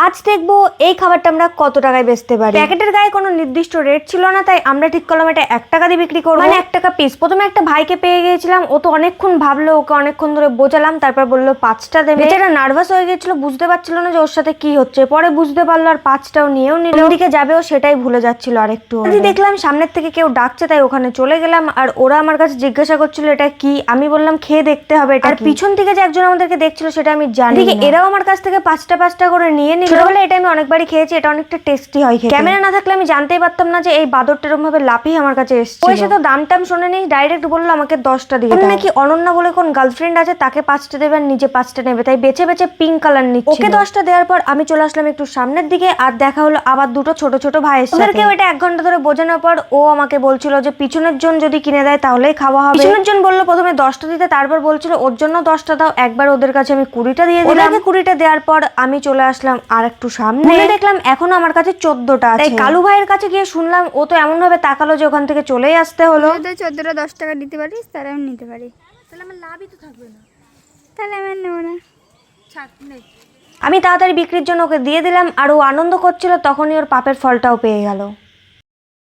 আজ দেখবো এই খাবারটা আমরা কত টাকায় বেচতে পারি। প্যাকেটের গায়ে কোনো নির্দিষ্ট রেট ছিল না, তাই আমরা ঠিক করলাম এটা 1 টাকা দিয়ে বিক্রি করবো, মানে 1 টাকা পিস। প্রথমে একটা ভাইকে পেয়ে গিয়েছিলাম, ও তো অনেকক্ষণ ভাবলো, ওকে অনেকক্ষণ ধরে বোঝালাম, তারপর বললো 5টা দেবে। বেচারা নার্ভাস হয়ে গেছিল, বুঝতে পারছিল না যে ওর সাথে কি হচ্ছে। পরে বুঝতে পারলো আর 5টাও নিয়েও নিল। দিকে যাবেও সেটাই ভুলে যাচ্ছিল আরেকটু। দেখলাম সামনের থেকে কেউ ডাকছে, তাই ওখানে চলে গেলাম। আর ওরা আমার কাছে জিজ্ঞাসা করছিল এটা কি। আমি বললাম খেয়ে দেখতে হবে এটা। আর পিছন থেকে যে একজন আমাদেরকে দেখছিল সেটা আমি জানি না। এরাও আমার কাছ থেকে 5টা করে নিয়ে নিল। ছোটবেলায় এটা আমি অনেকবারই খেয়েছি, এটা অনেকটা টেস্টি হয় খেতে। ক্যামেরা না থাকলে আমি জানতেই পারতাম না যে এই বাদরটা এরকম ভাবে লাফিয়ে আমার কাছে এসেছিল। এসে তো দাম টাম শুনে নেই, ডাইরেক্ট বললো আমাকে 10টা দিয়ে দাও। নাকি অনন্যা বলে কোন গার্লফ্রেন্ড আছে, তাকে 5টা দেবে আর নিজে 5টা নেবে, তাই বেছে বেছে পিঙ্ক কালার নিচ্ছিল। ওকে 10টা দেওয়ার পর আমি চলে আসলাম একটু সামনের দিকে, আর দেখা হলো আবার দুটো ছোট ছোট ভাইয়ের সাথে। ওদেরকেও এটা 1 ঘন্টা ধরে বোঝানোর পর ও আমাকে বলছিল যে পিছনের জন যদি কিনে দেয় তাহলেই খাওয়া হবে। পিছনের জন বললো প্রথমে 10টা দিতে, তারপর বলছিল ওর জন্য 10টা দাও। একবার ওদের কাছে আমি 20টা দিয়ে দিলাম। ওদেরকে 20টা দেওয়ার পর আমি চলে আসলাম আর একটু সামনে, দেখলাম এখনো আমার কাছে 14টা আছে। তাই কালু ভাইয়ের কাছে গিয়ে শুনলাম, ও তো এমন ভাবে তাকালো যে ওখান থেকে চলেই আসতে হলো। যদি 14টা 10 টাকা দিতে পারিস তাহলে আমি নিতে পারি। তাহলে আমার লাভই তো থাকবে না। তাহলে আমি নেবো না। আমি তাড়াতাড়ি বিক্রির জন্য ওকে দিয়ে দিলাম, আর ও আনন্দ করছিল, তখনই ওর পাপের ফলটাও পেয়ে গেল।